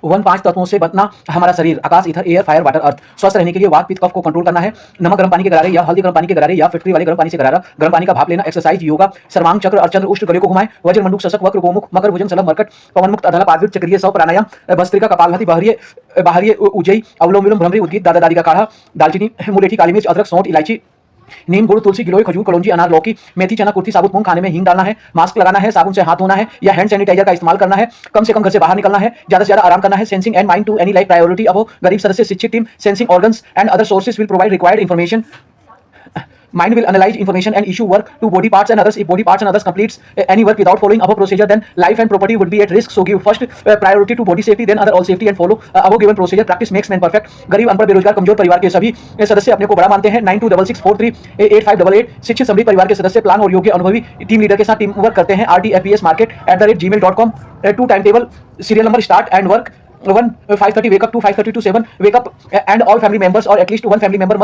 One 5 तत्वों से बना हमारा शरीर, आकाश, ईथर, एयर, फायर, वाटर, अर्थ। स्वस्थ रहने के लिए वात, पित्त, कफ को कंट्रोल करना है। नमक गर्म पानी के गरारे या हल्दी गर्म पानी के गरारे या फिटकरी वाले गर्म पानी से गरारा, गर्म पानी का भाप लेना, एक्सरसाइज, योगा, सर्वांग चक्र, अर्चंद्र, उष्ट, गले को घुमाएं, वज्र, मंडूक, शशक, वक्र, गोमुख, मकर, भुजंग, सलभ, मरकट, पवन मुक्त, अधला, पादवित, चक्रीय, सौ, प्राणायाम, भस्त्रिका, कपालभाति, बाहरी उज्जयी, अवलोम विलोम, भ्रमरी, उद्गीत, दादा दादी का काढ़ा, दालचीनी, मुलेठी, काली मिर्च, अदरक, सौंठ, इलायची, नीम, गुड़, तुलसी, गिलोय, खजूर, कलौंजी, अनार, लौकी, मेथी, चना, कुर्थी, साबुत मूंग, खाने में हींग डालना है, मास्क लगाना है, साबुन से हाथ धोना है या हैंड सैनिटाइजर का इस्तेमाल करना है, कम से कम घर से बाहर निकलना है, ज्यादा से ज्यादा आराम करना है। Sensing and mind to any life priority above, गरीब सदस्य शिक्षित team, sensing organs and other sources will provide required information. Mind will analyze information and issue work to body parts and others. If body parts and others completes any work without following above procedure, then life and property would be at risk. So give first priority to body safety, then other all safety, and follow above given procedure. Practice makes man perfect. गरीब, अनपढ़, बेरोजगार, कमजोर परिवार के सभी सदस्य अपने को बड़ा मानते हैं। 9266438588। शिक्षित समृद्ध परिवार के सदस्य प्लान और योग्य अनुभवी टीम लीडर के साथ टीम वर्क करते हैं। rtfpsmarket@gmail.com। 2 time table, serial number, start and work. 1 5:30 wake up, 2 5:30 to 7 wake up, and all family members or at least one family member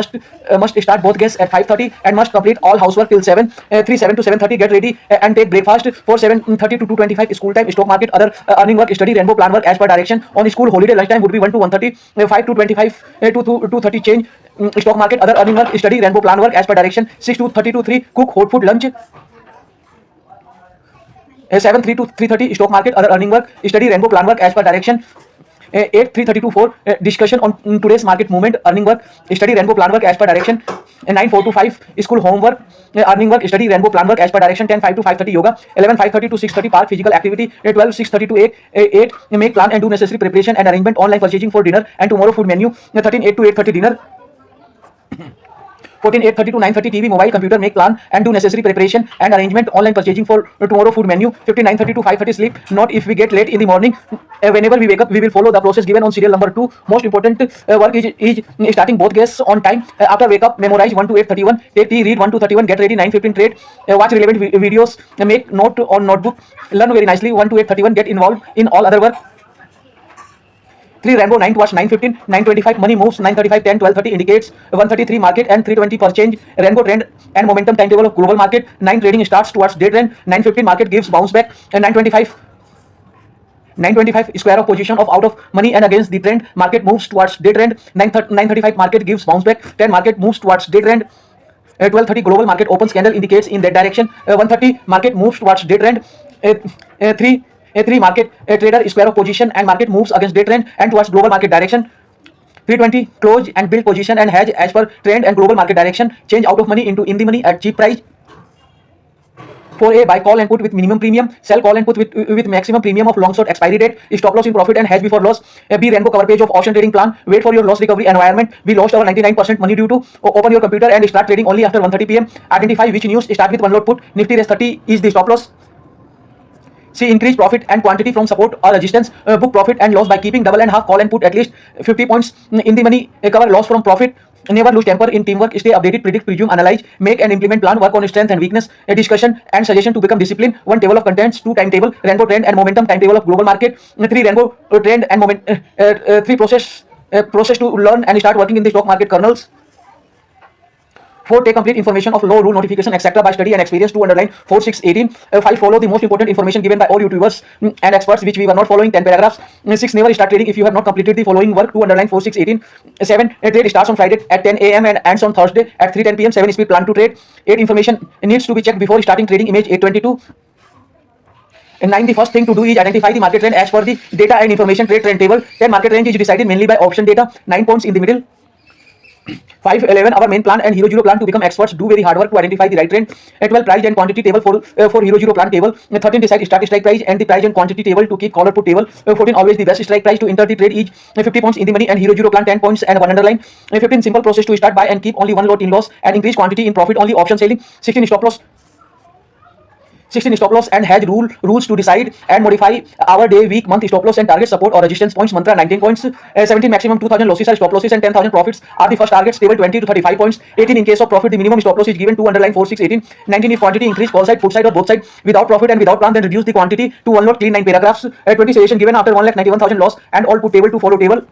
must start both guests at 5:30 and must complete all housework till 7. 3 7 to 7:30 get ready and take breakfast. 4 7:30 to 2:25 school time, stock market, other earning work, study, rainbow plan work as per direction. On school holiday lunch time would be 1 to 1:30. 5 to 25 to 2:30 change stock market, other earning work, study, rainbow plan work as per direction. 6 to 30 to 3 cook hot food lunch. 7 3 to 3:30 stock market, other earning work, study, rainbow plan work as per direction. 8 3:30 to 4 discussion on today's market movement, earning work, study, rainbow plan work as per direction. 9 4 to 5 school homework, earning work, study, rainbow plan work as per direction. 10 5 to 5:30 yoga. 11 5:30 to 6:30 park physical activity. 12 6:30 to 8 make plan and do necessary preparation and arrangement, online purchasing for dinner and tomorrow food menu. 13 8 to 8:30 dinner. 14 8:30 to 9:30 TV, mobile, computer, make plan and do necessary preparation and arrangement, online purchasing for tomorrow food menu. 15 9:30 to 5:30 sleep, not if we get late in the morning. Whenever we wake up, we will follow the process given on serial number 2. Most important work is starting both guests on time. After wake up, memorize 1 to 8:31, take tea, read 1 to 31, get ready 9:15 trade, watch relevant videos, make note on notebook, learn very nicely 1 to 8:31, get involved in all other work. 3 rainbow, 9 to watch 9:15, 9:25 money moves, 9:35 10 12:30 indicates, 1:33 market and 3:20 per change, rainbow trend and momentum timetable of global market. 9 trading starts towards day trend, 9:15 market gives bounce back, and 9:25 square of position of out of money and against the trend, market moves towards day trend. 9:35 market gives bounce back, 10 market moves towards day trend. 12:30 global market opens candle indicates in that direction. 1:30 market moves towards day trend. 3 market trader square of position and market moves against day trend and towards global market direction. 3:20 close and build position and hedge as per trend and global market direction, change out of money into in the money at cheap price. 4A buy call and put with minimum premium, sell call and put with maximum premium of long short expiry date, stop loss in profit and hedge before loss. B rainbow cover page of option trading plan, wait for your loss recovery environment. We lost our 99% money due to open your computer and start trading only after 1:30 PM. Identify which news, start with one lot put, Nifty rest 30 is the stop loss. See increase profit and quantity from support or resistance, book profit and loss by keeping double and half call and put at least 50 points in the money, cover loss from profit. Never lose temper in teamwork, stay updated, predict, presume, analyze, make and implement plan, work on strength and weakness, a discussion and suggestion to become discipline. 1 table of contents, 2 timetable, rainbow trend and momentum timetable of global market. 3 rainbow trend and moment, 3 process to learn and start working in the stock market kernels. 4 take complete information of law, rule, notification, etc. by study and experience. 2 underline 4 6 18. 5 follow the most important information given by all YouTubers and experts which we were not following. 10 paragraphs. 6 never start trading if you have not completed the following work. 2 underline 4 6 18. 7 trade starts on Friday at 10 AM and ends on Thursday at 3:10 PM. 7 speed plan to trade. 8 information needs to be checked before starting trading. Image 822. And 9 the first thing to do is identify the market trend as per the data and information trend table. 10 market range is decided mainly by option data. 9 points in the middle. 5 11 our main plan and hero zero plan to become experts, do very hard work to identify the right trend. 12 price and quantity table for hero zero plan table. 13 decide start strike price and the price and quantity table to keep call or put table. 14 always the best strike price to enter the trade is 50 points in the money and hero zero plan 10 points and 1 underline. 15 simple process to start buy and keep only one lot in loss and increase quantity in profit only option selling. 16 stop loss. 16 stop loss and hedge rules to decide and modify our day, week, month stop loss and target support or resistance points. Mantra 19 points. 17 maximum 2000 losses are stop losses and 10,000 profits are the first targets. Table 20 to 35 points. 18 in case of profit the minimum stop loss is given 2 underline 4 6 18. 19 if quantity increase call side, put side or both side without profit and without plan then reduce the quantity to one lot clean 9 paragraphs. 20 suggestion given after 1,91,000 loss and all put table to follow table.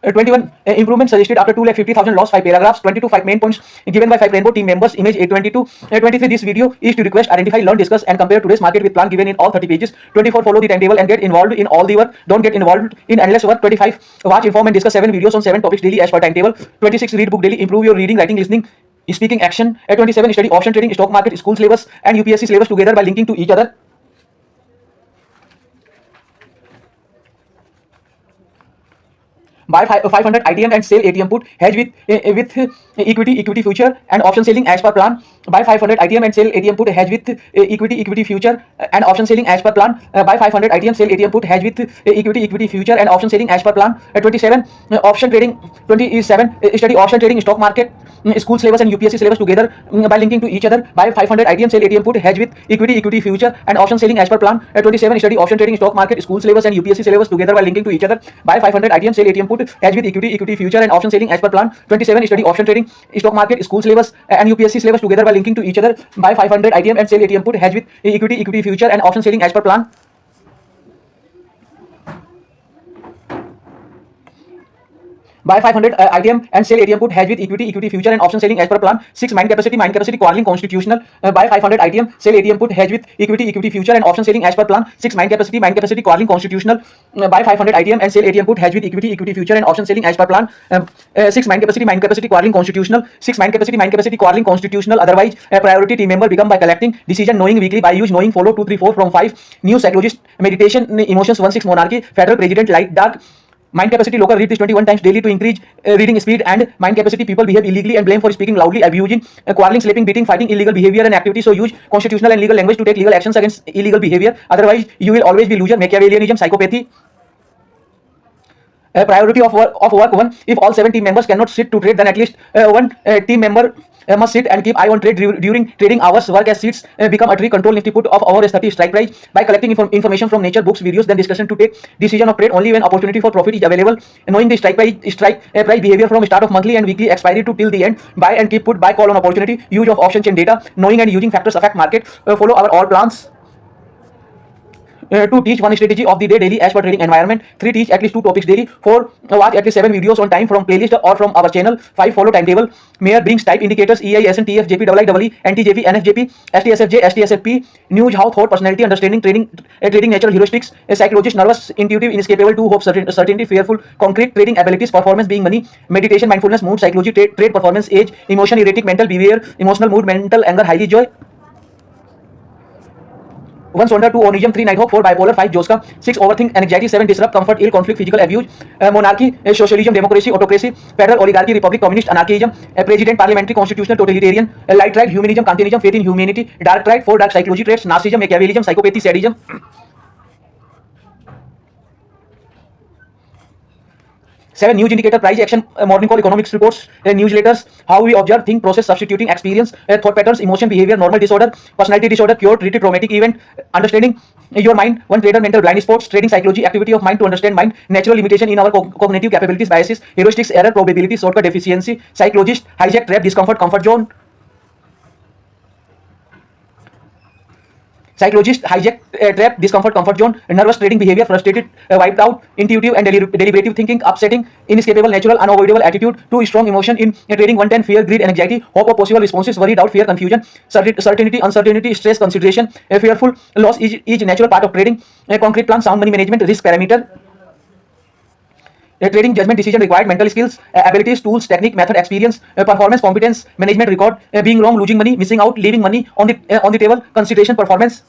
21 improvement suggested after 2,50,000 lost 5 paragraphs. 22 5 main points given by 5 rainbow team members. Image 822. 23 this video is to request, identify, learn, discuss and compare today's market with plan given in all 30 pages. 24 follow the timetable and get involved in all the work. Don't get involved in endless work. 25 watch, inform and discuss 7 videos on 7 topics daily as per timetable. 26 read book daily, improve your reading, writing, listening, speaking, action. 27 study option trading, stock market, school syllabus and UPSC syllabus together by linking to each other. Buy 500 ITM and sell ATM put, hedge with equity future and option selling as per plan. Buy 500 ITM and sell ATM put, hedge with equity future and option selling as per plan. Buy 500 ITM, sell ATM put, hedge with equity future and option selling as per plan. 27 option trading. 27 study option trading, stock market, school syllabus and UPSC syllabus together by linking to each other. Buy 500 ITM, sell ATM put, hedge with equity future and option selling as per plan. 27 study option trading, stock market, school syllabus and UPSC syllabus together by linking to each other. Buy 500 ITM, sell ATM put, hedge with equity future and option selling as per plan. 27 study option trading, stock market, school syllabus and UPSC syllabus together by linking to each other. Buy 500 ITM and sell ATM put, hedge with equity future and option selling as per plan. Buy 500 ITM and sell ATM put, hedge with equity future and option selling as per plan. 6 mind capacity quarreling constitutional. Buy 500 ITM, sell ATM put, hedge with equity future and option selling as per plan. 6 mind capacity quarreling constitutional. Buy 500 ITM and sell ATM put, hedge with equity future and option selling as per plan. 6 mind capacity quarreling constitutional. 6 mind capacity quarreling constitutional. Otherwise priority team member become by collecting decision, knowing weekly, by use, knowing, follow 2 3 4 from 5. New psychologist, meditation, emotions 1 6 monarchy, federal president, light dark. Mind capacity local, read this 21 times daily to increase reading speed. And mind capacity people behave illegally and blame for speaking loudly, abusing, quarreling, slapping, beating, fighting, illegal behavior and activity. So use constitutional and legal language to take legal actions against illegal behavior. Otherwise you will always be loser. Machiavellianism, psychopathy. Priority of work 1. If all 7 team members cannot sit to trade, then at least one team member must sit and keep eye on trade during trading hours. Work as seats become a tree. Control nifty put of our 30 strike price by collecting information from nature, books, videos, then discussion to take decision of trade only when opportunity for profit is available. Knowing the strike price behavior from start of monthly and weekly expiry to till the end. Buy and keep put, buy call on opportunity. Use of option chain data, knowing and using factors affect market. Follow our all plans. 2 teach 1 strategy of the day daily as per trading environment. 3 teach at least 2 topics daily. 4 watch at least 7 videos on time from playlist or from our channel. 5 follow timetable. Mayor brings type indicators EISN TF JP IIE NTJP NFJP STSFJ STSFP. News how thought personality understanding trading natural heuristics. Psychologist nervous intuitive inescapable to hope certainty fearful concrete trading abilities performance being money meditation mindfulness mood psychology trade performance age emotion erratic mental behavior emotional mood mental anger highly joy. 1 Sonda, 2 Onism, 3 Nighthawk, 4 Bipolar, 5 Joska, 6 Overthink, Anxiety, 7 Disrupt, Comfort, Ill, Conflict, Physical Abuse, Monarchy, Socialism, Democracy, Autocracy, Federal Oligarchy, Republic, Communist, Anarchism, President, Parliamentary, Constitutional, Totalitarian, Light Right, Humanism, Kantianism, Faith in Humanity, Dark Right, 4 Dark Psychology Traits, Narcissism, Machiavellism, Psychopathy, Sadism. 7 news indicator price action morning call economics reports newsletters how we observe think process substituting experience thought patterns emotion behavior normal disorder personality disorder cure treated traumatic event understanding your mind 1 trader mental blind spots trading psychology activity of mind to understand mind natural limitation in our cognitive capabilities biases heuristics error probability shortcut deficiency psychologist hijack trap discomfort comfort zone. Psychologist hijack trap discomfort comfort zone nervous trading behavior frustrated wiped out intuitive and deliberative thinking upsetting inescapable natural unavoidable attitude too strong emotion in trading 110 fear greed and anxiety hope of possible responses worry doubt fear confusion certainty uncertainty stress consideration fearful loss is natural part of trading concrete plan sound money management risk parameter. Trading judgment decision required mental skills abilities tools technique method experience performance competence management record being wrong losing money missing out leaving money on the table consideration performance.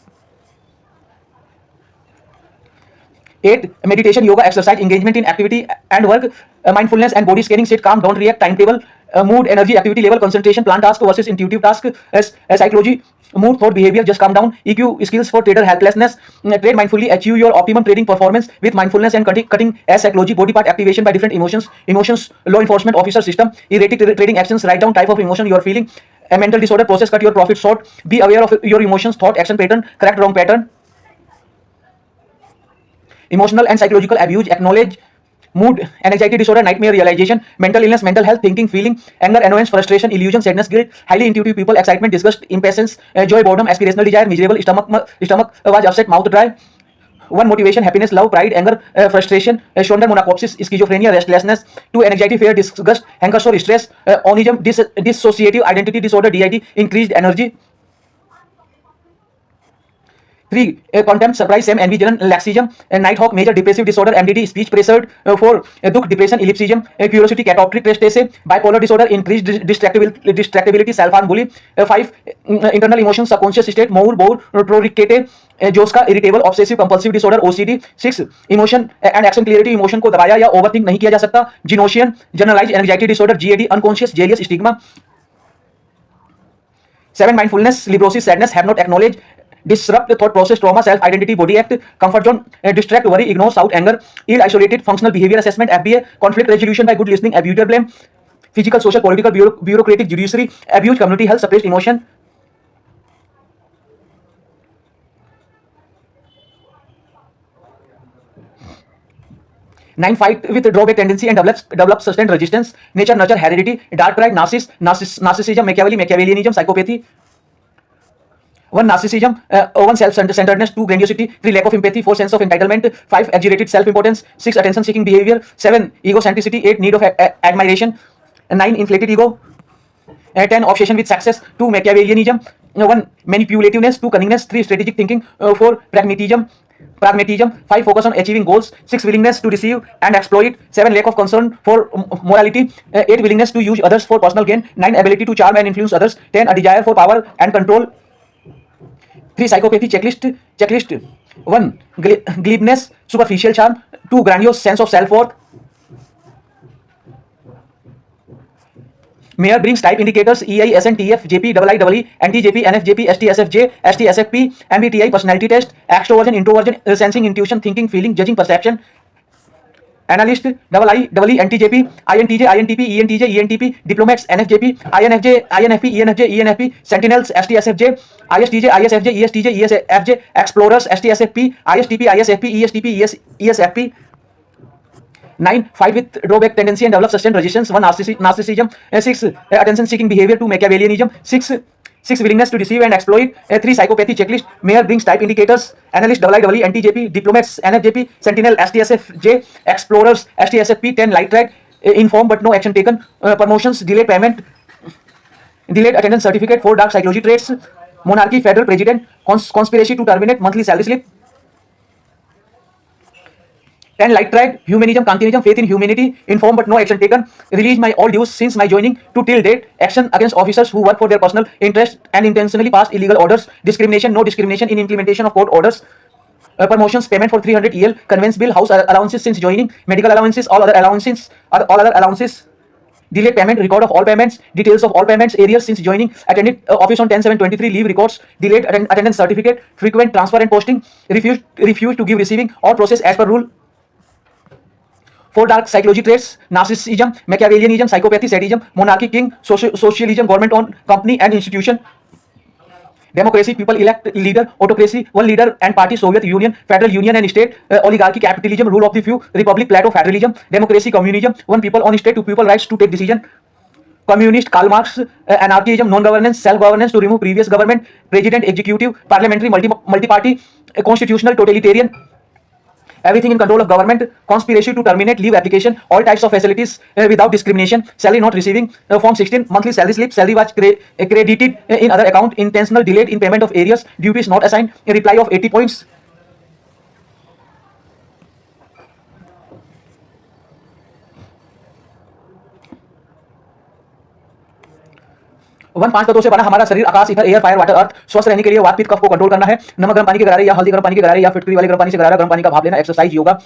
8 meditation yoga exercise engagement in activity and work mindfulness and body scanning sit calm don't react timetable mood energy activity level concentration plan task versus intuitive task as psychology mood thought behavior just calm down EQ skills for trader helplessness trade mindfully achieve your optimum trading performance with mindfulness and cutting as psychology body part activation by different emotions law enforcement officer system erratic trading actions write down type of emotion you are feeling a mental disorder process cut your profit short be aware of your emotions thought action pattern correct wrong pattern. Emotional and psychological abuse acknowledge mood anxiety disorder nightmare realization mental illness mental health thinking feeling anger annoyance frustration illusion sadness guilt highly intuitive people excitement disgust impatience joy boredom aspirational desire miserable stomach was upset mouth dry 1 motivation, happiness, love, pride, anger, frustration, Schonder-Monachopsis, schizophrenia, restlessness. 2 anxiety, fear, disgust, anger, or stress, onism, dissociative identity disorder, DID, increased energy. 3 contempt, surprise, shame, envy, jealousy, laxism, nighthawk, major depressive disorder, MDD, speech preserved. 4 dukh, depression, ellipsism, curiosity, catoptric tristesse, bipolar disorder, increased distractibility, self-harm, bully. 5 internal emotions, subconscious state, mood, bore, pruricate, joska, irritable obsessive compulsive disorder, OCD. 6 emotion and action clarity, emotion को दबाया या overthink नहीं किया जा सकता, जिनोशियन, generalise anxiety disorder, GAD, unconscious, jealous, stigma. 7 mindfulness, librosis, sadness, have not acknowledged, disrupt thought process, trauma, self identity, body act, comfort zone, distract, worry, ignore, shout, anger, ill, isolated, functional behavior assessment, FBA, conflict resolution by good listening, abuser blame, physical, social, political, bureaucratic, judiciary, abuse, community health, suppressed emotion. Nine, fight with drawback tendency and develop sustained resistance. Nature, nurture, heredity, dark pride, narcissism, Machiavellianism, psychopathy. 1 narcissism, 1 self-centeredness, 2 grandiosity, 3 lack of empathy, 4 sense of entitlement, 5 exaggerated self-importance, 6 attention-seeking behavior, 7 egocentricity, 8 need of admiration, 9 inflated ego, 10 obsession with success, 2 Machiavellianism, 1 manipulativeness, 2 cunningness, 3 strategic thinking, 4 pragmatism, 5 focus on achieving goals, 6 willingness to deceive and exploit, 7 lack of concern for morality, 8 willingness to use others for personal gain, 9 ability to charm and influence others, 10 a desire for power and control. 3 psychopathy checklist. 1 glibness, superficial charm. 2 grandiose sense of self-worth. Mayer brings type indicators EI, SN, TF, JP, IIE, NT-JP, NF-JP, ST-SFJ, ST-SFP, MBTI, personality test, extroversion, introversion, sensing, intuition, thinking, feeling, judging, perception. Analyst, IIE, NT-JP, INTJ, INTP, ENTJ, ENTP, diplomats, NFJP, INFJ, INFP, ENFJ, ENFP, sentinels, ST-SFJ, ISTJ, ISFJ, ESTJ, ESFJ, explorers, ST-SFP, ISTP, ISFP, ESTP, ESFP. 9 fight with drawback tendency and develop sustained resistance. 1 narcissism, 6 attention-seeking behavior, 2 Machiavellianism, 6 willingness to deceive and exploit, 3 psychopathy checklist. Mayer brings type indicators, analyst, IIE, NT-JP, diplomats, NFJP, sentinel, ST-SFJ, explorers, ST-SFP. 10 light ride, informed but no action taken, promotions, delayed payment, delayed attendance certificate. 4 dark psychology traits, monarchy, federal president, conspiracy to terminate, monthly salary slip. 10 light ride, humanism, Kantianism, faith in humanity, informed but no action taken, release my all dues since my joining to till date, action against officers who work for their personal interest and intentionally passed illegal orders, discrimination, no discrimination in implementation of court orders, promotions, payment for 300 EL, conveyance bill, house allowances since joining, medical allowances, all other allowances, delayed payment, record of all payments, details of all payments, areas since joining, attended office on 10/7/23, leave records, delayed attendance certificate, frequent transfer and posting, refused to give receiving, all process as per rule. 4 dark psychology traits, narcissism, Machiavellianism, psychopathy, sadism, monarchy, king, socialism, government-owned company and institution, democracy, people elect leader, autocracy, one leader and party, Soviet Union, federal union and state, oligarchy, capitalism, rule of the few, republic, Plato, federalism, democracy, communism, one people, on state, to people, rights to take decision, communist, Karl Marx, anarchism, non-governance, self-governance, to remove previous government, president, executive, parliamentary, multi-party, constitutional, totalitarian, everything in control of government, conspiracy to terminate leave application, all types of facilities without discrimination, salary not receiving, form 16, monthly salary slip, salary was credited in other account, intentional delayed in payment of areas, duties not assigned, a reply of 80 points. One 5 तत्वों से बना हमारा शरीर, आकाश, ether, air, fire, water, अर्थ। स्वस्थ रहने के लिए वात, पित्त, कफ को कंट्रोल करना है। नमक गर्म पानी के गरारे या हल्दी गर्म पानी के गरारे या फिटकरी वाले गर्म पानी से गरारा गर्म पानी का भाप लेना, एक्सरसाइज, योगा।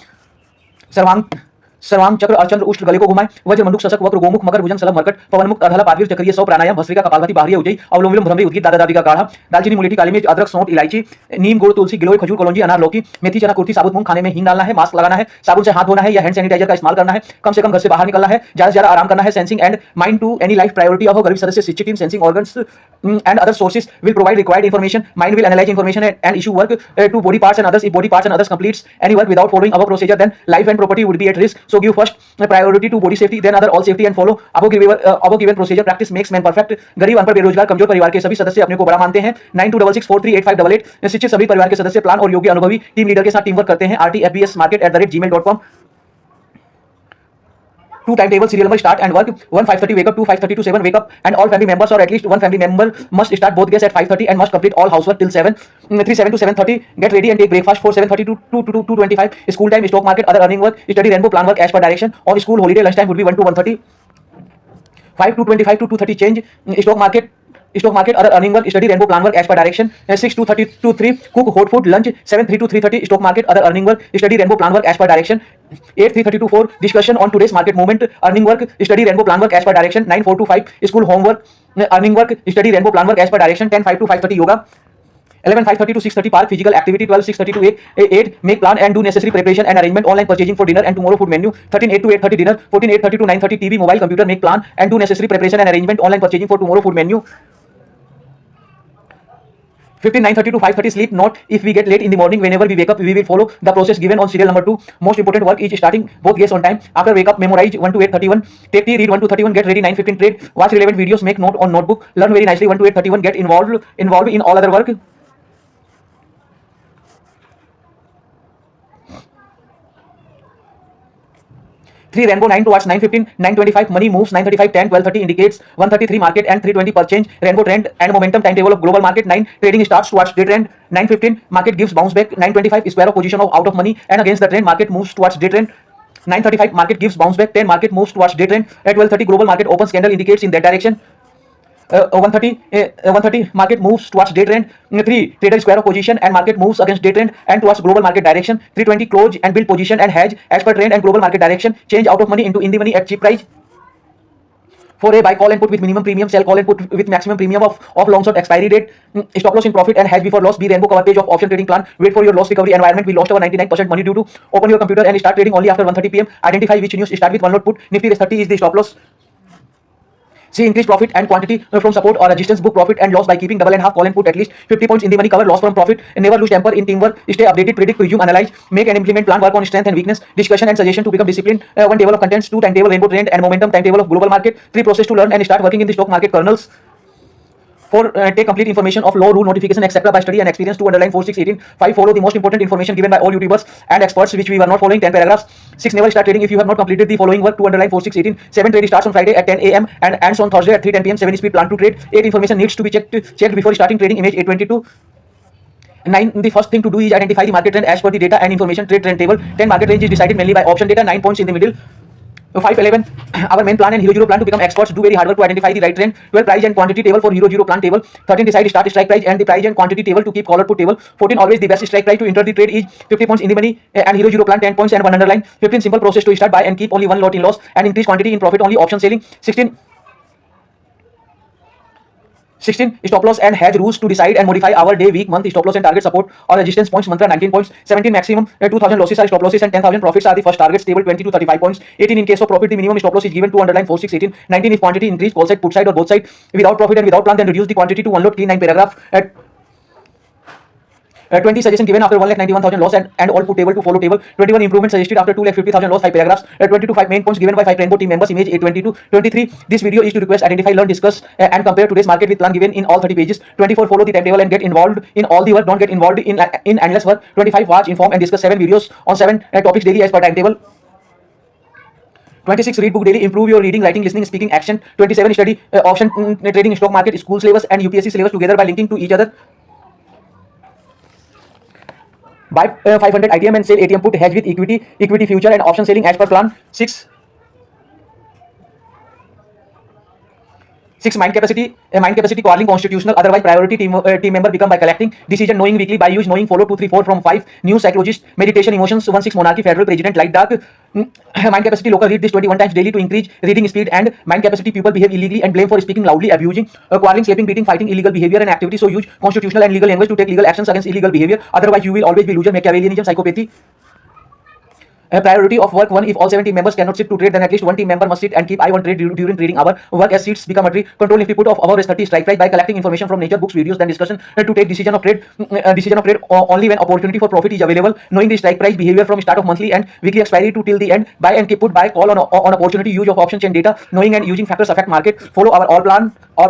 सर्वांग चक्र, अर्चंद्र, उष्ट, गले को घुमाएं। वज्र, मंडूक, शशक, वक्र, गोमुख, मकर, भुजंग, सलभ, मरकट, पवन मुक्त, अर्धला, पादवीर, चक्रीय, 100 प्राणायाम, भस्त्रिका, कपालभाति, बाहरी, उज्जयी, अवलोम विलोम, भ्रमरी, उद्गीत, दादा दादी का काढ़ा, दालचीनी, मुलेठी, काली मिर्च, अदरक, सौंठ, इलायची, नीम, गुड़, तुलसी, गिलोय, खजूर, कलौंजी, अनार, लौकी, मेथी, चना, कुर्थी, साबुत मूंग, खाने में हींग डालना है, मास्क लगाना है, साबुन से हाथ धोना है या हैंड सैनिटाइजर का इस्तेमाल करना है, कम से कम घर से बाहर निकलना है, ज्यादा से ज्यादा आराम करना है। Sensing and mind to any life priority of गरीब सदस्य, शिक्षित team, sensing organs and other sources will provide required information. Mind will analyze information and issue work to body parts and others. If body parts and others completes any work without following our procedure, then life and property would be at risk. So give first priority to body safety, then other all safety and follow above given procedure. Practice makes man perfect. गरीब अनपढ़ बेरोजगार कमजोर परिवार के सभी सदस्य अपने को बड़ा मानते हैं। 9266438588 शिक्षित सभी परिवार के सदस्य प्लान और योग्य अनुभवी टीम लीडर के साथ टीम वर्क करते हैं। rtfbsmarket@gmail.com। 2 timetable serial number start and work 1 5:30 wake up, 2 5:30 to 7 wake up, and all family members or at least one family member must start both gas at 5:30 and must complete all housework till 7 to 7:30 get ready and take breakfast for 7:30 to 2:25 school time, stock market, other earning work, study rainbow plan work as per direction. On school holiday lunch time would be 1 to 1:30, 5 to 25 to 2:30 change stock market, other earning work, study rainbow plan work as per direction. 6 to 30 to 3 cook hot food lunch. 7 3 to 3:30 stock market, other earning work, study rainbow plan work as per direction. 8 3:30 to 4 discussion on today's market movement, earning work, study rainbow plan work as per direction. 9 4 to 5 school homework, earning work, study rainbow plan work as per direction. 10 5 to 5:30 yoga. 11 5:30 to 6:30 park physical activity. 12 6:30 to 8 make plan and do necessary preparation and arrangement, online purchasing for dinner and tomorrow food menu. 13 8 to 8:30 dinner. 14 8:30 to 9:30 TV mobile computer make plan and do necessary preparation and arrangement, online purchasing for tomorrow food menu. 15 9:30 to 5:30 sleep. Not if we get late in the morning. Whenever we wake up we will follow the process given on serial number 2. Most important work is starting both guests on time. After wake up memorize 1 to 8:31, take tea, read 1 to 31, get ready 9:15 trade, watch relevant videos, make note on notebook, learn very nicely 1 to 8:31, get involved in all other work. 3 rainbow 9 towards 9:15 9:25 money moves 9:35 10 12:30 indicates 1:33 market and 3:20 per change rainbow trend and momentum timetable of global market. 9 trading starts towards day trend. 9:15 market gives bounce back. 9:25 square of position of out of money and against the trend, market moves towards day trend. 9:35 market gives bounce back. 10 market moves towards day trend. At 12:30 global market opens, candle indicates in that direction. 1:30 market moves towards day trend. 3 trader square of position and market moves against day trend and towards global market direction. 3:20 close and build position and hedge as per trend and global market direction. Change out of money into in the money at cheap price. 4A buy call and put with minimum premium, sell call and put with maximum premium of long short expiry date. Stop loss in profit and hedge before loss. B rainbow cover page of option trading plan. Wait for your loss recovery environment. We lost our 99% money due to open your computer and start trading only after 1:30 PM. Identify which news start with one lot put. Nifty 30 is the stop loss. See increase profit and quantity from support or resistance. Book profit and loss by keeping double and half call and put at least 50 points in the money. Cover loss from profit. Never lose temper in teamwork. Stay updated, predict, presume, analyze, make and implement plan. Work on strength and weakness. Discussion and suggestion to become disciplined. 1 table of contents. 2 timetable rainbow trend and momentum timetable of global market. 3 process to learn and start working in the stock market kernels. 4 take complete information of law, rule, notification, etc. by study and experience. 2 underline 4 6 18. 5 follow the most important information given by all YouTubers and experts which we were not following. 10 paragraphs. 6 never start trading if you have not completed the following work. 2 underline 4 6 18. 7 trade starts on Friday at 10 AM and ends on Thursday at 3:10 PM. 7 speed plan to trade. 8 information needs to be checked before starting trading. Image 822. 9 the first thing to do is identify the market trend as per the data and information trend table. 10 market range is decided mainly by option data. 9 points in the middle. 5 11 our main plan and hero zero plan to become experts. Do very hard work to identify the right trend. 12 price and quantity table for hero zero plan table. 13 decide start strike price and the price and quantity table to keep call or put table. 14 always the best strike price to enter the trade is 50 points in the money and hero zero plan 10 points and 1 underline. 15 simple process to start buy and keep only one lot in loss and increase quantity in profit only option selling. 16 stop loss and hedge rules to decide and modify our day, week, month stop loss and target support or resistance points. Mantra 19 points. 17 maximum 2000 losses are stop losses and 10,000 profits are the first targets. Table 20 to 35 points. 18 in case of profit the minimum stop loss is given 2 underline 4 6 18. 19 if quantity increase call side, put side or both side without profit and without plan, then reduce the quantity to one lot. Clean 9 paragraph. At 20 suggestion given after 1,91,000 loss and all put table to follow table. 21 improvement suggested after 2,50,000 loss 5 paragraphs. 22 5 main points given by 5 rainbow team members. Image 822. 23 this video is to request, identify, learn, discuss and compare today's market with plan given in all 30 pages. 24 follow the timetable and get involved in all the work. Don't get involved in endless work. 25 watch, inform and discuss 7 videos on 7 topics daily as per timetable. 26 read book daily, improve your reading, writing, listening, speaking, action. 27 study option trading, stock market, school syllabus and UPSC syllabus together by linking to each other. Buy 500 ITM and sell ATM put, hedge with equity future and option selling as per plan. 6 mind capacity calling constitutional otherwise priority team member become by collecting decision knowing weekly by use knowing follow 2 3 4 from 5 new psychologist meditation emotions 1 6 monarchy federal president light dark. Mind capacity local read this 21 times daily to increase reading speed and mind capacity people behave illegally and blame for speaking loudly, abusing, quarreling, sleeping, beating, fighting, illegal behavior and activity. So use constitutional and legal language to take legal actions against illegal behavior, otherwise you will always be loser. Machiavellianism, psychopathy. Priority of work 1. If all 7 team members cannot sit to trade, then at least one team member must sit and keep eye on trade during trading hour. Work as seats become a trade. Control if we put of our 30 strike price by collecting information from nature, books, videos, then discussion to take decision of trade. Only when opportunity for profit is available. Knowing the strike price behavior from start of monthly and weekly expiry to till the end. Buy and keep put buy call on opportunity. Use of option chain data. Knowing and using factors affect market. Follow our all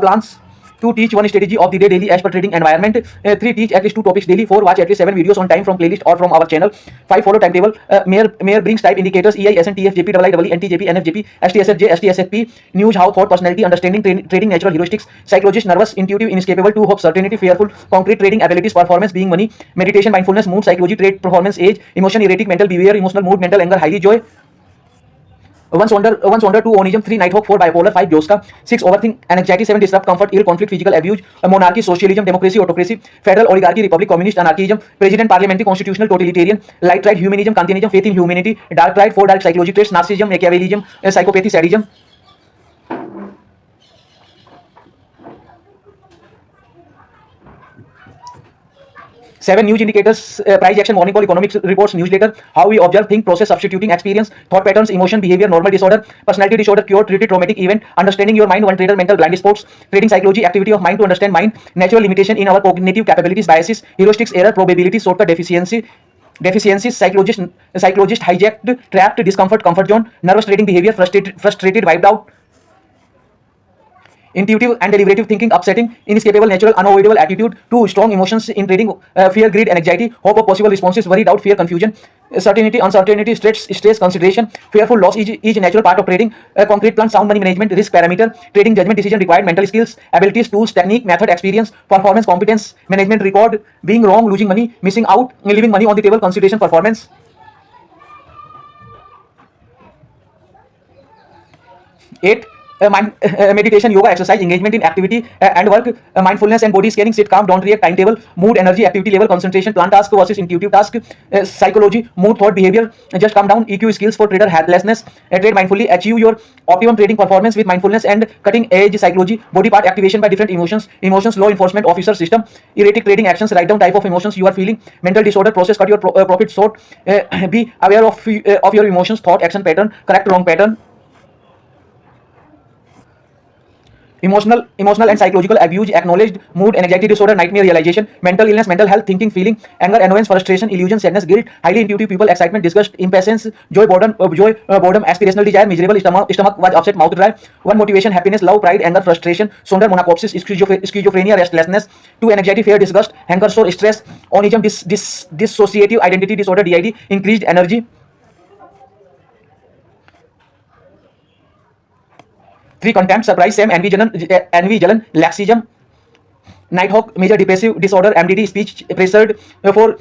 plans. 2. Teach one strategy of the day daily as per trading environment. 3. Teach at least 2 topics daily. 4. Watch at least 7 videos on time from playlist or from our channel. 5. Follow timetable. Mayor brings type indicators EI, SN, TF, JP, II, NTJP, NFJP, STSFJ, STSFP. News, how, thought, personality, understanding, trading, natural heuristics, psychologist, nervous, intuitive, inescapable, to hope, certainty, fearful, concrete, trading abilities, performance, being money, meditation, mindfulness, mood, psychology, trade, performance, age, emotion, erratic, mental behavior, emotional mood, mental anger, highly joy. 1 Sonder, 2 Onism, 3 Nighthawk, 4 Bipolar, 5 Joska, 6 Overthink, anxiety, 7 Disrupt, Comfort, ill, conflict, physical abuse, monarchy, socialism, democracy, autocracy, federal, oligarchy, republic, communist, anarchism, president, parliamentary, constitutional, totalitarian, light ride, humanism, Kantianism, faith in humanity, dark ride, 4 dark psychology traits, narcissism, Machiavellism, psychopathy, sadism. 7 news indicators, price action, morning call, economic reports, newsletter, how we observe, think, process, substituting, experience, thought patterns, emotion, behavior, normal disorder, personality disorder, cure, treated, traumatic event, understanding your mind, one trader, mental blind spots, trading psychology, activity of mind to understand mind, natural limitation in our cognitive capabilities, biases, heuristics, error, probability, shortcut, deficiencies, psychologist, hijacked, trapped, discomfort, comfort zone, nervous trading behavior, frustrated, wiped out, intuitive and deliberative thinking, upsetting, inescapable, natural, unavoidable attitude. 2 strong emotions in trading, fear, greed, anxiety, hope of possible responses, worry, doubt, fear, confusion, certainty, uncertainty, stress, consideration, fearful loss is a natural part of trading. Concrete plan, sound money management, risk parameter, trading judgment, decision required, mental skills, abilities, tools, technique, method, experience, performance, competence, management, record, being wrong, losing money, missing out, leaving money on the table, consideration, performance. 8 meditation, yoga, exercise, engagement in activity and work, mindfulness and body scanning, sit calm, don't react, timetable, mood, energy, activity level, concentration, plan task versus intuitive task, psychology, mood, thought, behavior, just calm down, EQ skills for trader, helplessness, trade mindfully, achieve your optimum trading performance with mindfulness and cutting edge psychology, body part activation by different emotions, law enforcement officer system, erratic trading actions, write down type of emotions you are feeling, mental disorder, process, cut your profit short, be aware of your emotions, thought, action pattern, correct wrong pattern. Emotional and psychological abuse, acknowledged, mood, anxiety disorder, nightmare realization, mental illness, mental health, thinking, feeling, anger, annoyance, frustration, illusion, sadness, guilt, highly intuitive people, excitement, disgust, impatience, joy, boredom, aspirational desire, miserable stomach was upset, mouth dry. 1 motivation, happiness, love, pride, anger, frustration, sonder, monachopsis, schizophrenia, restlessness. 2 anxiety, fear, disgust, hunger, sore, stress, onism, dissociative identity disorder, DID, increased energy. 3 contempt, surprise, shame, envy, jalan, laxism, Nighthawk, major depressive disorder, MDD, speech pressured. 4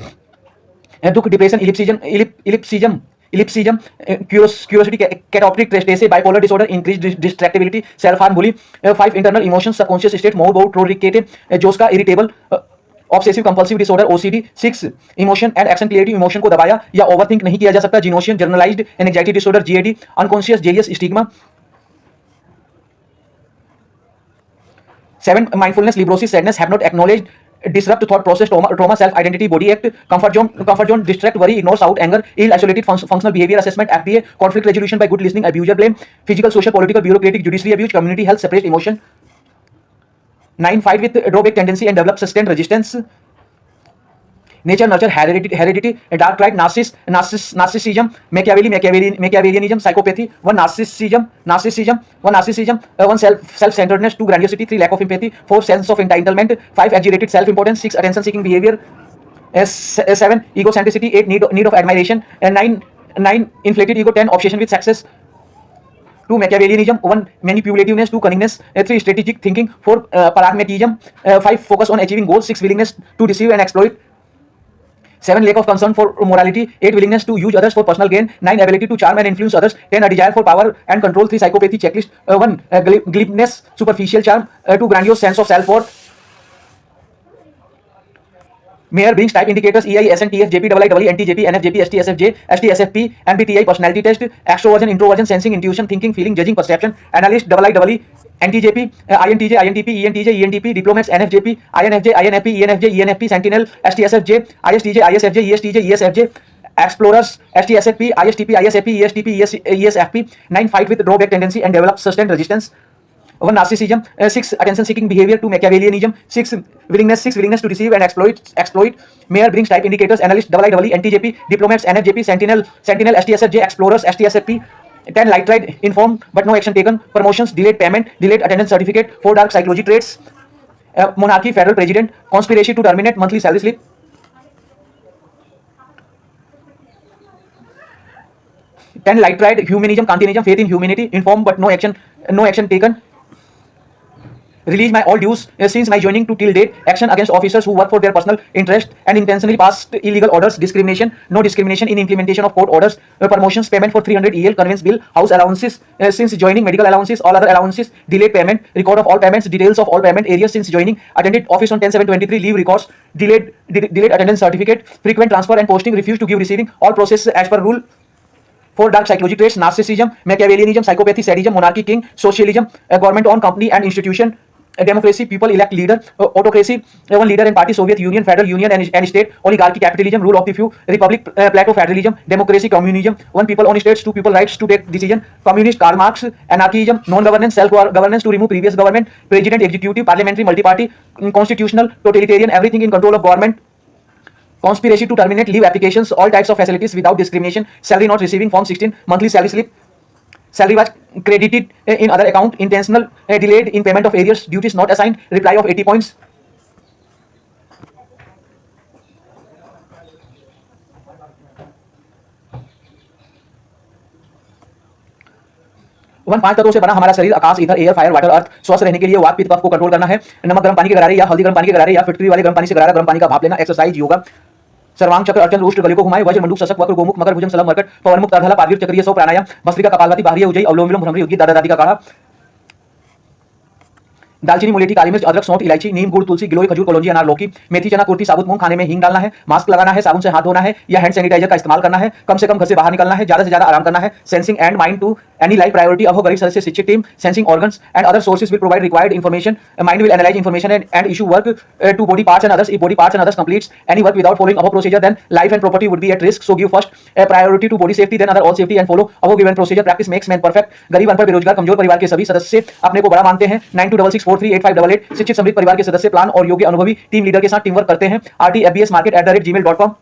dukh, depression, ellipsism, curiosity, catoptric tristesse, bipolar disorder, increased distractibility, self-harm, bully. 5 internal emotions, subconscious state, mood, pruricate, joska, irritable, obsessive compulsive disorder OCD. 6 emotion and action clarity, emotion को दबाया या overthink नहीं किया जा सकता, जिनोशियन, generalised anxiety disorder, GAD, unconscious jealous stigma. 7 mindfulness, librosis, sadness, have not acknowledged, disrupt thought process, trauma, self identity, body act, comfort zone, distract, worry, ignore, shout, anger, ill, isolated, functional behavior assessment, FBA, conflict resolution by good listening, abuser blame, physical, social, political, bureaucratic, judiciary abuse, community health, suppressed emotion. 9 fight with drawback tendency and develop sustained resistance. Nature, nurture, heredity, dark ride, narcissism, Machiavellianism, psychopathy. 1 narcissism, 1 self-centeredness, 2 grandiosity, 3 lack of empathy, 4 sense of entitlement, 5 exaggerated self-importance, 6 attention-seeking behavior, 7 egocentricity, 8 need of admiration, and 9 inflated ego, 10 obsession with success. 2 Machiavellianism, 1 manipulativeness, 2 cunningness, 3 strategic thinking, 4 pragmatism, 5 focus on achieving goals, 6 willingness to deceive and exploit, 7 lack of concern for morality, 8 willingness to use others for personal gain, 9 ability to charm and influence others, 10 a desire for power and control, 3 psychopathy checklist, 1 glibness, superficial charm, 2 grandiose sense of self-worth. Mayor brings type indicators EI, SN, TF, JP, II, NTJP, NFJP, STSFJ, STSFP, MBTI, personality test, extroversion, introversion, sensing, intuition, thinking, feeling, judging, perception, analyst, II, NTJP, INTJ, INTP, ENTJ, ENTP, diplomats, NFJP, INFJ, INFP, ENFJ, ENFP, sentinel, STSFJ, ISTJ, ISFJ, ESTJ, ESFJ, Explorers, STSFP, ISTP, ISFP, ESTP, ESFP. 9 fight with drawback tendency and develop sustained resistance. 1 narcissism. 6 attention seeking behavior. 2 Machiavellianism. 6 willingness to deceive and exploit. Mayor brings type indicators. Analyst IIE, NTJP, diplomats, NFJP, Sentinel, STSFJ, Explorers, STSFP. 10 light ride, informed but no action taken. Promotions, delayed payment, delayed attendance certificate. 4 dark psychology traits. Monarchy, federal president. Conspiracy to terminate monthly salary slip. 10 light ride, humanism, Kantianism, faith in humanity, informed but no action taken. Release my all dues since my joining to till date. Action against officers who work for their personal interest and intentionally passed illegal orders. Discrimination, no discrimination in implementation of court orders. Promotions, payment for 300 EL, conveyance bill, house allowances since joining, medical allowances, all other allowances, delayed payment, record of all payments, details of all payment areas since joining, attended office on 10/7/23, leave records, delayed attendance certificate, frequent transfer and posting, refused to give receiving, all process as per rule. 4 dark psychology traits: narcissism, Machiavellianism, psychopathy, sadism, monarchy, king, socialism, government owned company and institution, democracy, people elect leader, autocracy, one leader and party, Soviet Union, federal union and state, oligarchy, capitalism, rule of the few, republic, Plato, federalism, democracy, communism, one people, on states, 2 people, rights to take decision, communist, Karl Marx, anarchism, non-governance, self-governance to remove previous government, president, executive, parliamentary, multi-party, constitutional, totalitarian, everything in control of government. Conspiracy to terminate leave applications, all types of facilities without discrimination, salary not receiving, form 16, monthly salary slip, salary was credited in other account, intentional delayed in payment of arrears, duties not assigned, reply of 80 points. One 5 तत्वों से बना हमारा शरीर, आकाश, ether, air, fire, water, अर्थ। स्वस्थ रहने के लिए वात, पित्त, कफ को कंट्रोल करना है। नमक गर्म पानी के गरारे या हल्दी गर्म पानी के गरारे या फिटकरी वाले गर्म पानी से गरारा गर्म पानी का भाप लेना। एक्सरसाइज, योगा। सर्वांग चक्र, अर्चन, रुष्ट, गले को घुमाए, वज्र, मंडूक, शशक, वक्र, गोमुख, मकर, भुजंग, सलम, मरकट, पवन मुक्त, अर्धला, पादवीर, चक्रीय, सौ, प्राणायाम, भस्त्रिका, कपालभाति, बाह्य, उज्जयी, अवलोम विलोम, भ्रमरी, उद्गीत, दादा दादी का काढ़ा। दालचीनी, मुलेठी, काली मिर्च, अदरक, सौंठ, इलायची, नीम, गुड़, तुलसी, गिलोय, खजूर, कलौंजी, अनार, लौकी, मेथी, चना, कुर्थी, साबुत मूंग। खाने में हींग डालना है, मास्क लगाना है, साबुन से हाथ धोना है या हैंड सैनिटाइजर का इस्तेमाल करना है, कम से कम घर से बाहर निकलना है, ज्यादा से ज्यादा आराम करना है। Sensing and mind to any life priority अब गरीब सदस्य शिक्षित team, sensing organs and other sources will provide required information, mind will analyze information and issue work to body parts and others. If body parts and others completes any work without following above procedure, then life and property would be at risk. So give first priority to body safety, then other all safety and follow above given procedure. Practice makes man perfect. गरीब, अनपढ़, बेरोजगार, कमजोर परिवार के सभी सदस्य अपने को बड़ा मानते हैं। 9266438588। शिक्षित समृद्ध परिवार के सदस्य प्लान और योग्य अनुभवी टीम लीडर के साथ टीम वर्क करते हैं। rtfbsmarket@gmail.com।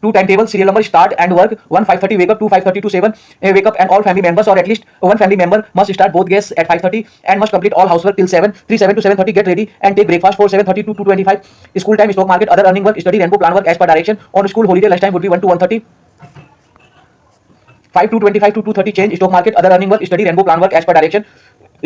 2 timetable, serial number, start and work. 1 5:30 wake up, 2 5:30 to 7 wake up, and all family members or at least one family member must start both gas at 5:30 and must complete all housework till 7. 7 to 7:30 get ready and take breakfast. 7:30 to 2:25 school time, stock market, other earning work, study, rainbow plan work as per direction. On school holiday lunch time would be 1 to 1:30. 5 to 25 to 2:30 change, stock market, other earning work, study, rainbow plan work as per direction.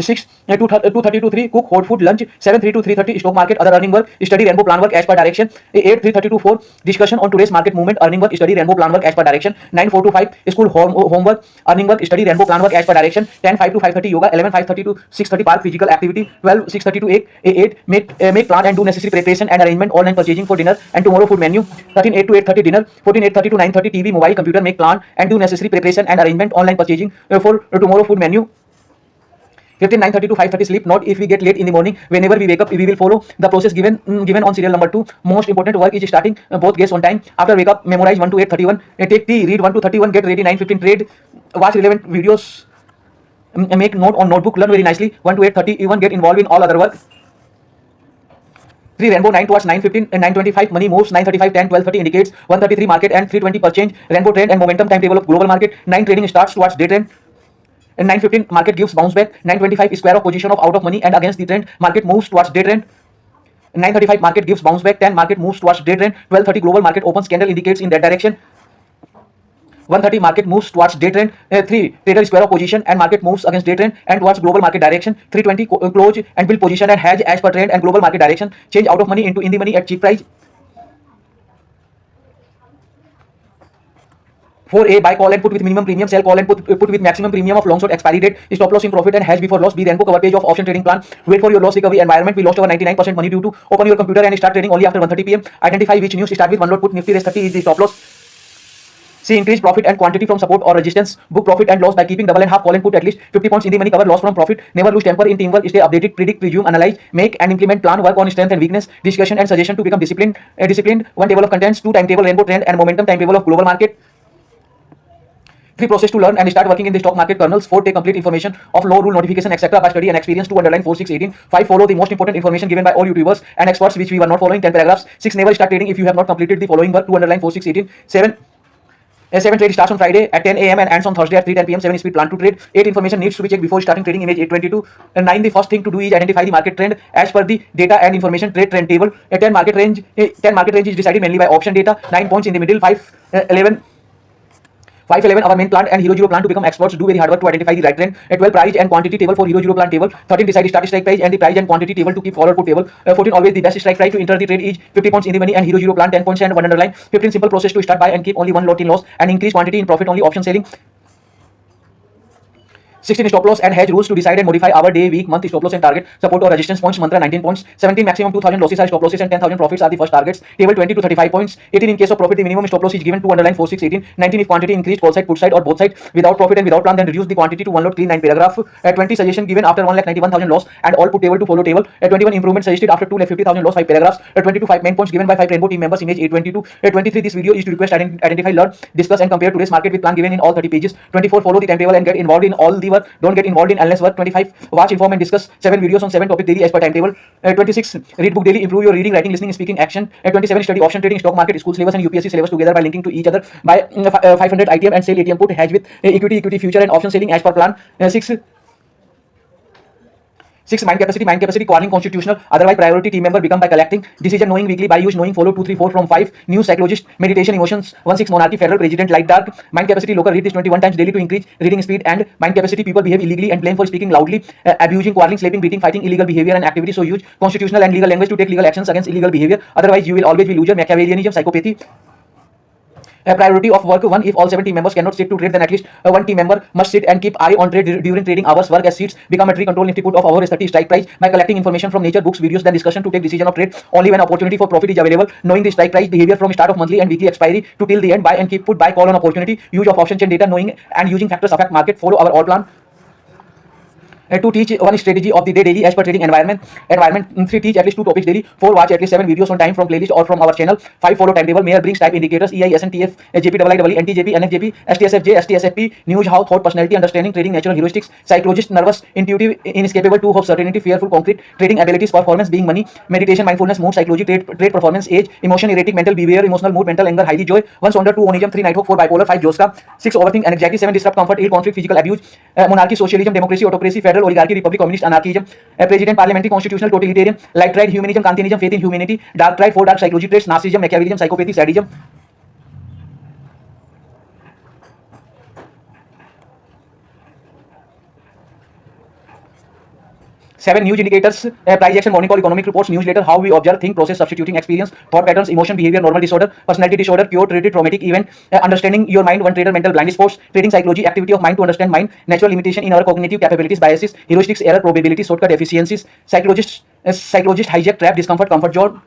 6 2:30 to 3 cook hot food lunch. 7 3 to 3:30 stock market, other earning work, study, rainbow plan work as per direction. 8 3:30 to 4 discussion on today's market movement, earning work, study, rainbow plan work as per direction. 9 4 to 5 school homework, earning work, study, rainbow plan work as per direction. 10 5 to 5:30 yoga. 11 5:30 to 6:30 park physical activity. 12 6:30 to 8 make plan and do necessary preparation and arrangement online purchasing for dinner and tomorrow food menu. 13 8 to 8:30 dinner. 14 8:30 to 9:30 TV mobile computer, make plan and do necessary preparation and arrangement online purchasing for tomorrow food menu. 15 9:30 to 5:30 sleep. Not if we get late in the morning. Whenever we wake up, we will follow the process given on serial number 2. Most important work is starting both guests on time. After wake up, memorize 1 to 8:31. Take tea, read 1 to 31. Get ready 9:15. Trade, watch relevant videos. Make note on notebook. Learn very nicely 1 to 8:30. Even get involved in all other work. 3 rainbow 9 towards 9:15 and 9:25 money moves. 9:35 10 12:30 indicates 1:33 market and 3:20 per change. Rainbow trend and momentum timetable of global market. 9 trading starts towards day trend. And 9:15 market gives bounce back. 9:25 square of position of out of money and against the trend. Market moves towards day trend. 9:35 market gives bounce back. 10 market moves towards day trend. 12:30 global market opens, candle indicates in that direction. 1:30 market moves towards day trend. 3 trader square of position and market moves against day trend and towards global market direction. 3:20 close and build position and hedge as per trend and global market direction. Change out of money into in the money at cheap price. 4A buy call and put with minimum premium, sell call and put with maximum premium of long short expiry date, stop loss in profit and hedge before loss. B Renko cover page of option trading plan. Wait for your loss recovery environment. We lost over 99% money due to open your computer and start trading only after 1:30 PM. Identify which news start with one lot, put Nifty rest 30 is the stop loss. See increased profit and quantity from support or resistance. Book profit and loss by keeping double and half call and put at least 50 points in the money. Cover loss from profit. Never lose temper in teamwork. Stay updated. Predict, presume, analyze, make and implement plan. Work on strength and weakness. Discussion and suggestion to become disciplined. Disciplined. 1 table of contents. 2 timetable rainbow trend and momentum timetable of global market. 3 process to learn and start working in the stock market kernels. 4 take complete information of law, rule, notification, etc. by study and experience. 2 underline 4 6 18. 5 follow the most important information given by all YouTubers and experts which we were not following. 10 paragraphs. 6 never start trading if you have not completed the following work. 2 underline 4 6 18. 7 trade starts on Friday at 10 a.m. and ends on Thursday at 3:10 p.m. 7 speed plan to trade. 8 information needs to be checked before starting trading. Image 822. 9 the first thing to do is identify the market trend as per the data and information trend table. 10 market range. 10 market range is decided mainly by option data. 9 points in the middle. 511 our main plant and Hero Zero plan to become experts. Do very hard work to identify the right trend. 12 price and quantity table for Hero Zero plan table. 13 decide start strike price and the price and quantity table to keep forward put table. 14 always the best strike price to enter the trade is 50 points in the money and Hero Zero plan 10 points and 1 underline. 15 simple process to start buy and keep only 1 lot in loss and increase quantity in profit only option selling. 16 stop loss and hedge rules to decide and modify our day, week, month stop loss and target, support or resistance points, mantra 19 points, 17 maximum 2000 losses are stop losses and 10,000 profits are the first targets, table 20 to 35 points, 18 in case of profit the minimum stop loss is given 2 underline 4 6 18, 19 if quantity increased call side, put side or both side, without profit and without plan then reduce the quantity to 1 lot clean 9 paragraph, 20 suggestion given after 1,91,000 loss and all put table to follow table, 21 improvement suggested after 2,50,000 loss 5 paragraphs, 22 5 main points given by 5 rainbow team members image 822, 23 this video is to request identify, learn, discuss and compare today's market with plan given in all 30 pages, 24 follow the timetable and get involved in all the work, don't get involved in endless work. 25 watch, inform and discuss 7 videos on 7 topic daily as per timetable. 26 read book daily, improve your reading, writing, listening, speaking, action. 27 study option trading, stock market, school syllabus and UPSC syllabus together by linking to each other by 500 ITM and sell ATM put, hedge with equity future and option selling as per plan. 6 mind capacity calling constitutional otherwise priority team member become by collecting decision knowing weekly by use knowing follow 2 3 4 from 5 new psychologist meditation emotions 1 6 monarchy federal president light dark mind capacity local read this 21 times daily to increase reading speed and mind capacity people behave illegally and blame for speaking loudly abusing quarreling sleeping beating fighting illegal behavior and activity so use constitutional and legal language to take legal actions against illegal behavior otherwise you will always be loser Machiavellianism psychopathy. A priority of work 1 if all 7 team members cannot sit to trade then at least 1 team member must sit and keep eye on trade during trading hours work as seats become a tree control nifty put of hour is 30 strike price by collecting information from nature books videos then discussion to take decision of trade only when opportunity for profit is available knowing the strike price behavior from start of monthly and weekly expiry to till the end buy and keep put buy call on opportunity use of option chain data knowing and using factors affect market follow our all plan. To teach 1 strategy of the day daily as per trading environment 3 teach at least 2 topics daily 4 watch at least 7 videos on time from playlist or from our channel 5 follow timetable mayor brings type indicators EIS and TF JPIIE NTJP NFJP STSFJ STSFP news how thought personality understanding trading natural heuristics psychologist nervous intuitive inescapable 2 of certainty fearful concrete trading abilities performance being money meditation mindfulness mood psychology trade performance age emotion erratic mental behavior emotional mood mental anger highly joy 1 sonder 2 onism 3 nighthawk 4 bipolar 5 joska 6 overthink anxiety 7 disrupt comfort 8 conflict physical abuse monarchy socialism democracy autocracy federal oligarchy republic communist anarchism president parliamentary constitutional totalitarian light tried humanism kantianism faith in humanity dark tried 4 dark psychology traits narcissism Machiavellianism psychopathy sadism. 7 news indicators price action morning call economic reports newsletter how we observe think process substituting experience thought patterns emotion behavior normal disorder personality disorder pure traded traumatic event understanding your mind 1 trader mental blind spots trading psychology activity of mind to understand mind natural limitation in our cognitive capabilities biases heuristics error probability shortcut efficiencies psychologist hijack trap discomfort comfort zone.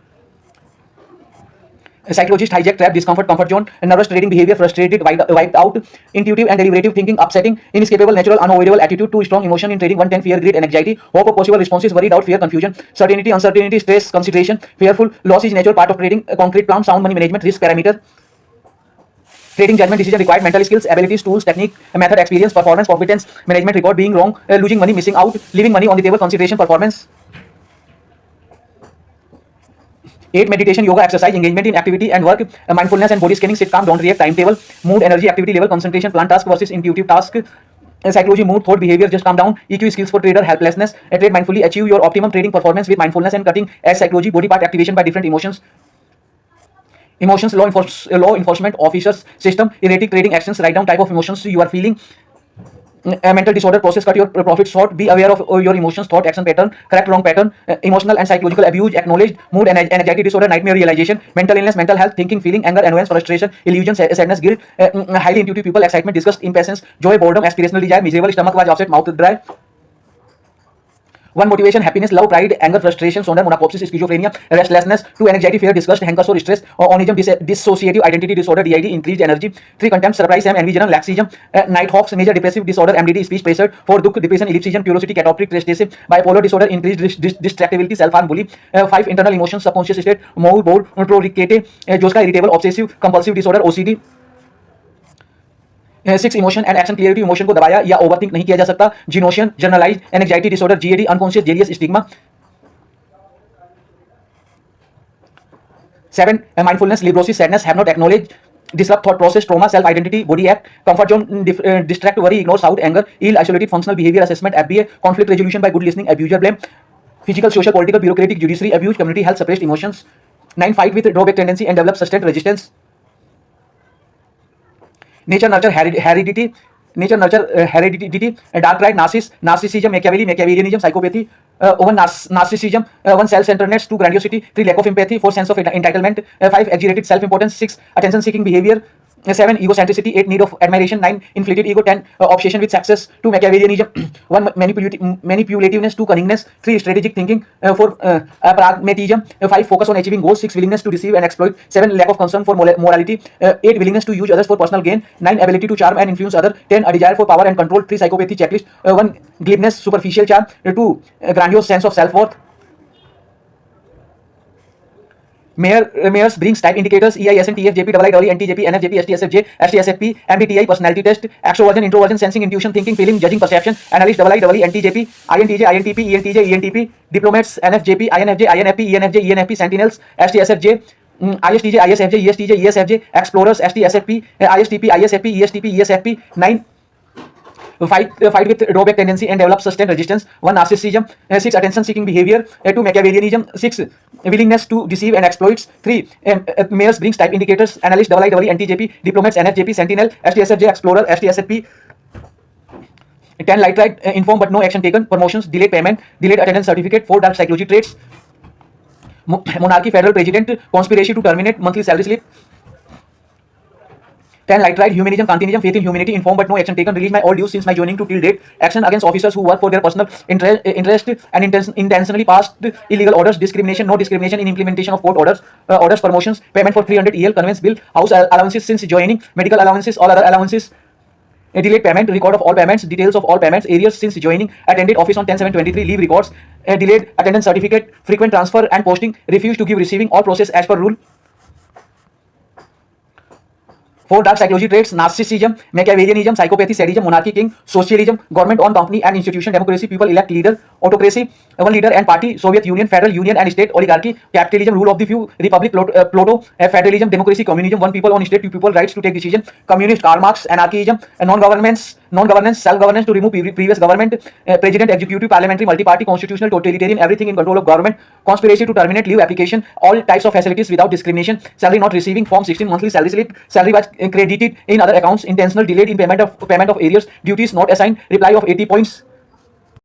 A psychologist hijack trap discomfort comfort zone nervous trading behavior frustrated wiped out intuitive and deliberative thinking upsetting inescapable natural unavoidable attitude too strong emotion in trading 110 fear greed and anxiety hope of possible responses worry doubt fear confusion certainty uncertainty stress consideration fearful loss is natural part of trading concrete plan sound money management risk parameter trading judgment decision required mental skills abilities tools technique method experience performance competence management record being wrong losing money missing out leaving money on the table consideration performance. 8 meditation yoga exercise engagement in activity and work mindfulness and body scanning sit calm don't react timetable mood energy activity level concentration plan task versus intuitive task psychology mood thought behavior just calm down EQ skills for trader helplessness trade mindfully achieve your optimum trading performance with mindfulness and cutting edge psychology body part activation by different emotions law enforcement officers system erratic trading actions write down type of emotions you are feeling mental disorder process cut your profit short be aware of your emotions thought action pattern correct wrong pattern emotional and psychological abuse acknowledged mood and anxiety disorder nightmare realization mental illness mental health thinking feeling anger annoyance frustration illusion sadness guilt highly intuitive people excitement disgust impatience joy boredom aspirational desire miserable stomach was upset mouth dry. One motivation: happiness, love, pride, anger, frustration, sonner, monachopsis, schizophrenia, restlessness. Two, anxiety, fear, disgust, hankers or stress, onism, dissociative identity disorder, DID, increased energy. Three, contempt, surprise, envy, laxism, nighthawks, major depressive disorder, MDD, speech pressure. Four, dukh, depression, ellipsism, curiosity, catoptric, restlessness, bipolar disorder, increased distractibility, self-harm, bully. Five, internal emotions, subconscious state, mood, bored, pruricate, जोश का irritable, obsessive, compulsive disorder, OCD. 6, emotion and action clarity, emotion को दबाया या overthink नहीं किया जा सकता. जीनोशन, generalise anxiety disorder, GAD, unconscious jealous stigma. 7, mindfulness, librosis, sadness, have not acknowledge, disrupt thought process, trauma, self identity, body act, comfort zone, distract, worry, ignore, shout, anger, ill, isolated, functional behavior assessment, FBA, conflict resolution by good listening, abuser blame, physical, social, political, bureaucratic, judiciary, abuse, community, health, suppressed emotions. 9, fight with drawback tendency and develop sustained resistance. Nature, nurture, heredity, nature, nurture, heredity, dark pride, narcissism, Machiavellianism, psychopathy. 1, narcissism. 1, self-centeredness. 2, grandiosity. 3, lack of empathy. 4, sense of entitlement. 5, exaggerated self-importance. 6, attention-seeking behavior. 7, egocentricity. 8, need of admiration. 9, inflated ego. 10, obsession with success. 2, Machiavellianism. 1, manipulativeness. 2, cunningness. 3, strategic thinking. 4, pragmatism. 5, focus on achieving goals. 6, willingness to deceive and exploit. 7, lack of concern for morality. 8, willingness to use others for personal gain. 9, ability to charm and influence others. 10, a desire for power and control. 3, psychopathy checklist. 1, glibness, superficial charm. 2, grandiose sense of self-worth. Mayors brings type indicators: EISN, TFJP, IIEE, NTJP, NFJP, STSFJ, STSFP, MBTI, personality test, extroversion, introversion, sensing, intuition, thinking, feeling, judging, perception, analyst, IIEE, NTJP, INTJ, INTP, ENTJ, ENTP, diplomats, NFJP, INFJ, INFP, ENFJ, ENFP, sentinels, STSFJ, ISTJ, ISFJ, ESTJ, ESFJ, explorers, STSFP, ISTP, ISFP, ESTP, ESFP. 9, fight with drawback tendency and develop sustained resistance. 1, narcissism. 6, attention seeking behavior. 2, Machiavellianism. 6, willingness to deceive and exploits. 3, mayors brings type indicators: analyst, IIEE, NTJP, diplomats, NFJP, sentinel, STSFJ, explorer, STSFP. 10, light ride, informed but no action taken, promotions, delayed payment, delayed attendance certificate. 4, dark psychology traits: monarchy, federal president, conspiracy to terminate, monthly salary slip. 10, light ride, humanism, Kantianism, faith in humanity, informed but no action taken, release my all dues since my joining to till date, action against officers who work for their personal interest and intentionally passed illegal orders, discrimination, no discrimination in implementation of court orders, promotions, payment for 300 EL, conveyance bill, house allowances since joining, medical allowances, all other allowances, delayed payment, record of all payments, details of all payments, areas since joining, attended office on 10/7/23, leave records, delayed attendance certificate, frequent transfer and posting, refuse to give receiving, all process as per rule. 4, dark psychology traits: narcissism, Machiavellianism, psychopathy, sadism, monarchy, king, socialism, government on company and institution, democracy, people elect leader, autocracy, one leader and party, Soviet Union, federal union and state, oligarchy, capitalism, rule of the few, republic, Pluto, federalism, democracy, communism, one people on state, two people, rights to take decision, communist, Karl Marx, anarchism, non-governance, self-governance to remove previous government, president, executive, parliamentary, multi-party, constitutional, totalitarian, everything in control of government, conspiracy to terminate, leave application, all types of facilities without discrimination, salary not receiving, form 16, monthly salary slip, salary was credited in other accounts, intentional, delayed in payment of arrears, duties not assigned, reply of 80 points.